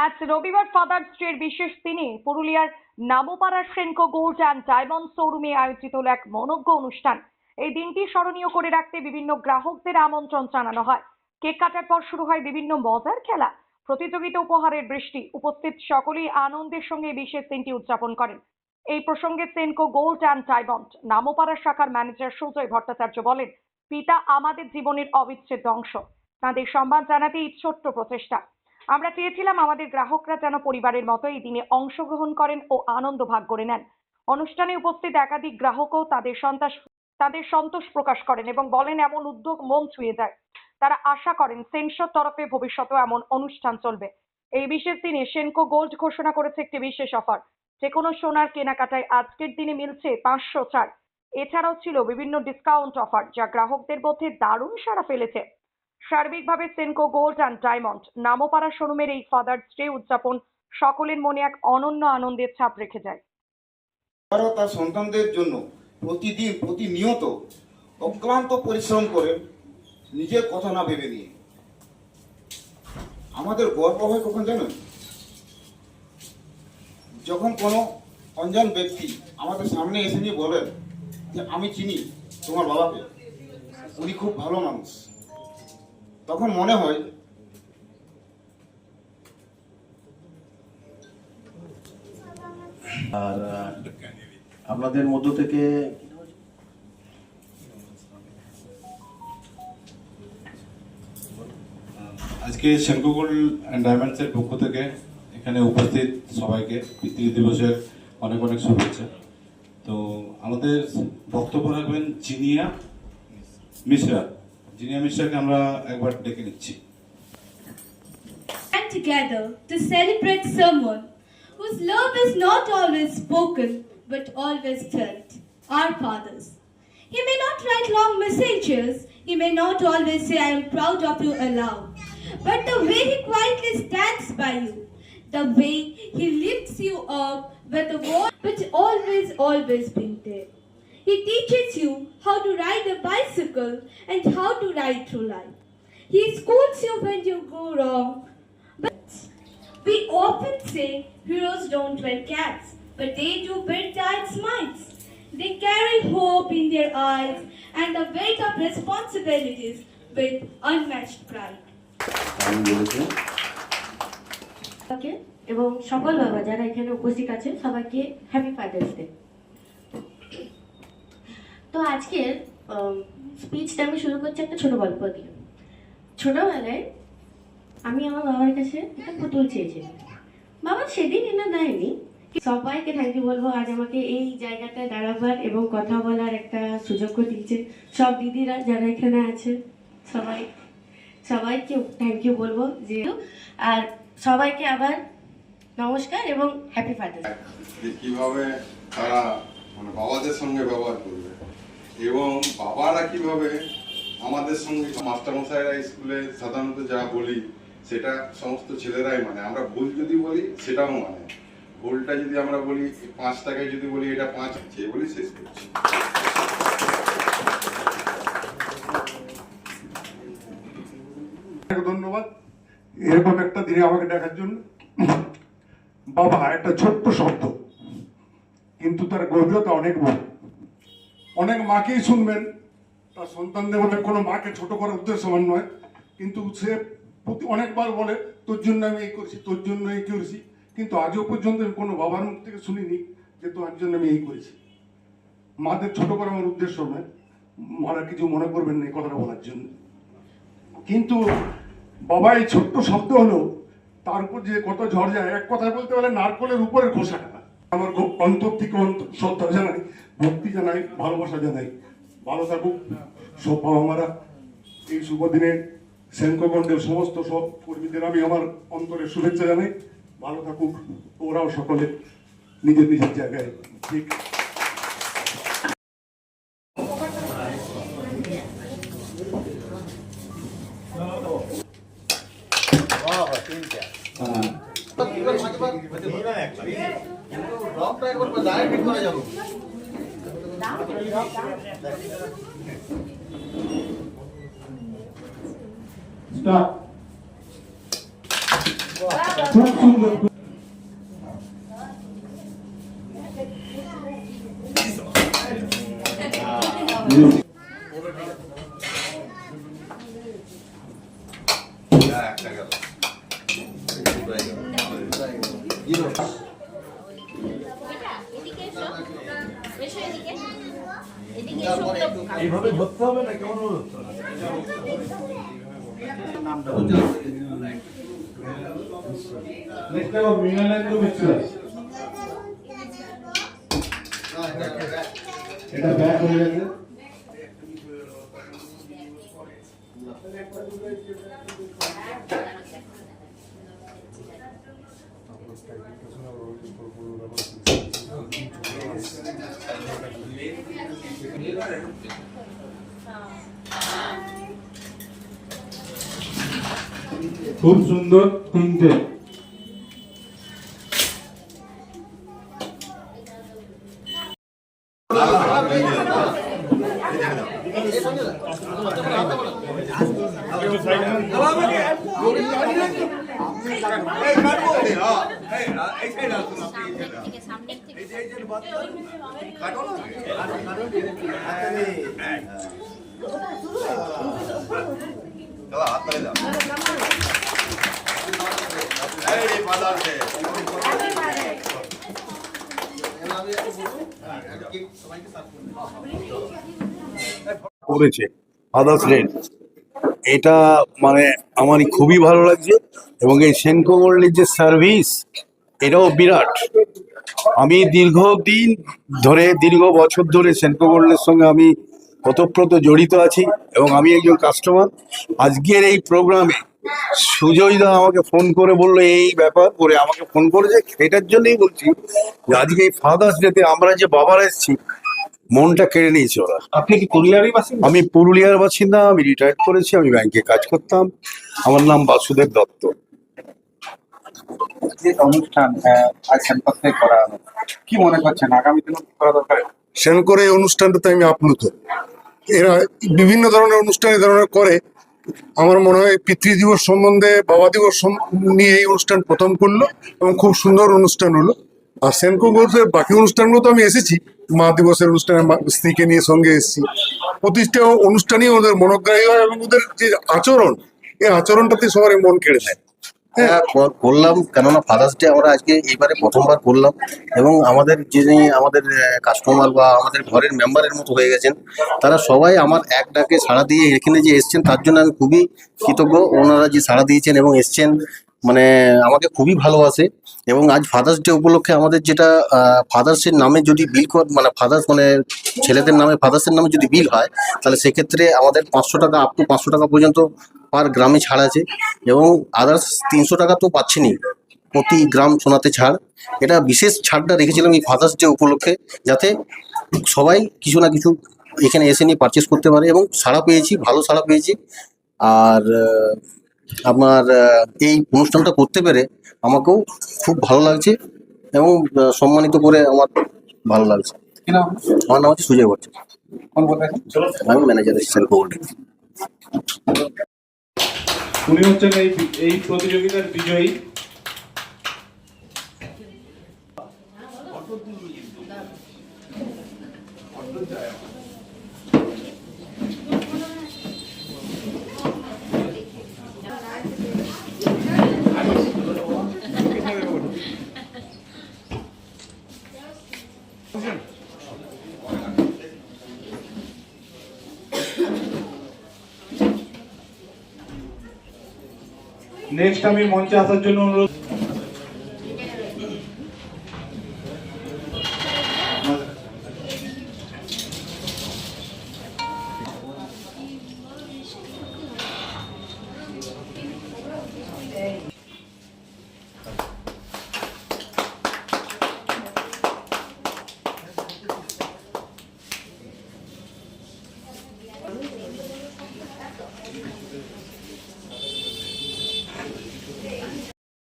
আজ রবিবার ফাদার্স ডের বিশেষ দিনে পুরুলিয়ার নামোপাড়ার সেনকো গোল্ড অ্যান্ড ডায়মন্ড শোরুমে আয়োজিত হলো এক মনোজ্ঞ অনুষ্ঠান। এই দিনটি স্মরণীয় করে রাখতে বিভিন্ন গ্রাহকদের আমন্ত্রণ জানানো হয়। কেক কাটার পর শুরু হয় বিভিন্ন মজার খেলা, প্রতিযোগিতা, উপহারের বৃষ্টি। উপস্থিত সকলেই আনন্দের সঙ্গে বিশেষ দিনটি উদযাপন করেন। এই প্রসঙ্গে সেনকো গোল্ড অ্যান্ড ডায়মন্ড নামোপাড়া শাখার ম্যানেজার সুজয় ভট্টাচার্য বলেন, পিতা আমাদের জীবনের অবিচ্ছেদ্য অংশ। তাদের সম্মান জানাতে এই ছোট্ট প্রচেষ্টা। আমরা চেয়েছিলাম আমাদের গ্রাহকরা যেন পরিবারের মতো এই দিনে অংশগ্রহণ করেন ও আনন্দ ভাগ করে নেন। অনুষ্ঠানে উপস্থিত একাধিক গ্রাহকও তাদের সন্তোষ প্রকাশ করেন এবং বলেন এমন উদ্যোগ মন ছুঁয়ে যায়। তারা আশা করেন সেনসোর তরফে ভবিষ্যতেও এমন অনুষ্ঠান চলবে। এই বিশেষ দিনে সেনকো গোল্ড ঘোষণা করেছে একটি বিশেষ অফার। যে কোনো সোনার কেনাকাটায় আজকের দিনে মিলছে 500 ছাড়। এছাড়াও ছিল বিভিন্ন ডিসকাউন্ট অফার, যা গ্রাহকদের মধ্যে দারুণ সাড়া ফেলেছে। সার্বিকভাবে সেনকো গোল্ড অ্যান্ড ডায়মন্ড নামোপাড়া শোরুমের এই ফাদার্স ডে উদযাপন সকলের মনে এক অনন্য আনন্দের ছাপ রেখে যায়। তার সন্তানদের জন্য প্রতিদিন প্রতিনিয়ত অক্লান্ত পরিশ্রম করেন, নিজের কথা না ভেবে নিয়ে। আমাদের গর্ব হয় কখন জানেন? যখন কোনো অঞ্জান ব্যক্তি আমাদের সামনে এসে নিয়ে বলেন যে আমি চিনি তোমার বাবাকে, উনি খুব ভালো মানুষ, তখন মনে হয় আর আপনাদের মধ্য থেকে আজকে সেনকো গোল্ড অ্যান্ড ডায়মন্ডসের পক্ষ থেকে এখানে উপস্থিত সবাইকে পিতৃ দিবসের অনেক অনেক শুভেচ্ছা। তো আমাদের বক্তব্য রাখবেন জিনিয়া মিশ্রা। জিনিয়া মিশ্রাকে আমরা একবার ডেকে নিচ্ছি। And together to celebrate someone whose love is not always spoken but always felt, our fathers. He may not write long messages, he may not always say I am proud of you aloud, but the way he quietly stands by you, the way he lifts you up with a voice which always been there. He teaches you how to ride a bicycle and how to ride through life. He schools you when you go wrong. But we often say heroes don't wear caps, but they do wear tight smiles. They carry hope in their eyes and the weight of responsibilities with unmatched pride. এবং সকল বাবা যারা এখানে উপস্থিত আছে সবাইকে happy father's day. তো আজকের স্পিচটা আমি শুরু করছি একটা ছোট গল্প দিয়ে। ছোটবেলায় আমি আমার বাবার কাছে একটা পুতুল চেয়েছিলাম। বাবা সেদিন এনে দেয়নি। সবাইকে থ্যাংক ইউ বলবো, আজ আমাকে এই জায়গাটায় দাঁড়াবার এবং কথা বলার একটা সুযোগ দিয়েছে। সব দিদিরা যারা এখানে আছে সবাইকে থ্যাংক ইউ বলবো যে, আর সবাইকে আবার নমস্কার এবং হ্যাপি ফাদার্স ডে। কিভাবে তারা মানে বাবাদের সঙ্গে ব্যবহার করবে এবং বাবারা কিভাবে আমাদের সঙ্গে, মাস্টারমশাইরা স্কুলে সাধারণত যা বলি সেটা সমস্ত ছেলেরাই মানে। আমরা ভুল যদি বলি সেটাও মানে, ভুলটা যদি আমরা বলি 5 টাকায় যদি বলি এটা 5 চেয়ে বলি শেষ করছি। ধন্যবাদ এরকম একটা দিনে আমাকে দেখার জন্য। বাবা একটা ছোট্ট শব্দ, কিন্তু তার গভীরতা অনেক বড়। অনেক মাকেই শুনবেন তার সন্তানদের বলে কোনো মাকে ছোট করার উদ্দেশ্য সমান নয়, কিন্তু সে অনেকবার বলে তোর জন্য আমি এই করছি, তোর জন্য এই করেছি, কিন্তু আজও পর্যন্ত কোনো বাবার মুখ থেকে শুনিনি যে তোর জন্য আমি এই করেছি। মাদের ছোট করা আমার উদ্দেশ্য নয়, মারা কিছু মনে করবেন না এই কথাটা বলার জন্য। কিন্তু বাবা এই ছোট্ট শব্দ হলো, তার উপর যে কত ঝড় যায়। এক কথায় বলতে পারে নারকলের উপরের খোসাটা। আমার খুব অন্তর থেকে শ্রদ্ধা জানাই, ভক্তি জানাই, ভালোবাসা জানাই। ভালো থাকুক সব বাবা মারা। এই শুভ দিনে সেনকো গোল্ডের সমস্ত সব কর্মীদের আমি আমার অন্তরের শুভেচ্ছা জানাই। ভালো থাকুক ওরাও সকলে নিজের নিজের জায়গায়। ঠিক স্টার্ট। খুব সুন্দর। এইভাবে ধরতে হবে না কেমন এটা ব্যাক হয়ে গেছে। খুব সুন্দর তিনটে। করেছে ফাদার্স ডে, এটা মানে আমারই খুবই ভালো লাগছে। এবং এই সেনকো গোল্ডের যে সার্ভিস, এটাও বিরাট। আমি দীর্ঘ বছর ধরে সেনকো গোল্ডের সঙ্গে আমি ওতপ্রোত জড়িত আছি এবং আমি একজন কাস্টমার। আজকের এই প্রোগ্রামে সুজয়দা আমাকে ফোন করে বললো এই ব্যাপার করে আমাকে ফোন করেছে, এটার জন্যই বলছি যে আজকে এই ফাদার্স ডেতে আমরা যে বাবারা এসেছি, মনটা কেড়ে নিয়েছে ওরা। আপনি কি পুরুলিয়ারই বাসিন্দা? আমি পুরুলিয়ার বাসিন্দা, আমি রিটায়ার্ড করেছি, আমি ব্যাংকে কাজ করতাম। আমার নাম বাসুদেব দত্ত। যে অনুষ্ঠান আজ ক্যাম্পাস থেকে করা হলো, কি মনে করছেন আগামী দিনে কি করা দরকার? সেনকোর এই অনুষ্ঠানটাতে আমি আপ্লুত। এরা বিভিন্ন ধরনের অনুষ্ঠান এই ধরনের করে। আমার মনে হয় পিতৃ দিবস সম্বন্ধে, বাবা দিবস নিয়ে এই অনুষ্ঠান প্রথম করলো এবং খুব সুন্দর অনুষ্ঠান হলো। আর সেনকো গোল্ডের বাকি অনুষ্ঠানগুলো তো আমি এসেছি, মা দিবসের অনুষ্ঠানে স্ত্রীকে নিয়ে সঙ্গে এসেছি। প্রতিটা অনুষ্ঠানই ওদের মনোগ্রাহী হয় এবং ওদের যে আচরণ, এই আচরণটাতে সবার মন কেড়ে নেয়। হ্যাঁ, করলাম, কেননা ফাদার্স ডে আমরা আজকে এইবারে প্রথমবার করলাম এবং আমাদের আমাদের কাস্টমার বা আমাদের ঘরের মেম্বারের মতো হয়ে গেছেন, তারা সবাই আমার এক ডাকে সাড়া দিয়ে এখানে যে এসছেন তার জন্য আমি খুবই কৃতজ্ঞ। ওনারা যে সাড়া দিয়েছেন এবং এসছেন, মানে আমাকে খুবই ভালোবাসে। এবং আজ ফাদার্স ডে উপলক্ষে আমাদের যেটা ফাদার্সের নামে যদি বিল মানে ফাদার্স মানে ছেলেদের নামে ফাদার্সের নামে যদি বিল হয়, তাহলে সেক্ষেত্রে আমাদের 500 টাকা আপ টু 500 টাকা পর্যন্ত পার গ্রামে ছাড় আছে এবং আদার্স 300 টাকা তো পাচ্ছেনি প্রতি গ্রাম সোনাতে ছাড়। এটা বিশেষ ছাড়টা রেখেছিলাম এই ফাদার্স ডে উপলক্ষে, যাতে সবাই কিছু না কিছু এখানে এসে নিয়ে পারচেস করতে পারে এবং সাড়া পেয়েছি, ভালো সাড়া পেয়েছি। আর আমার এই অনুষ্ঠানটা করতে পেরে আমাকেও খুব ভালো লাগছে এবং সম্মানিত করে আমার ভালো লাগছে। আমার নাম হচ্ছে সুজয় ভট্টাচার্য, আমি ম্যানেজার সেনকো গোল্ডে। উনি হচ্ছেন এই প্রতিযোগিতার বিজয়ী। নেক্সট আমি মঞ্চে আসার জন্য অনুরোধ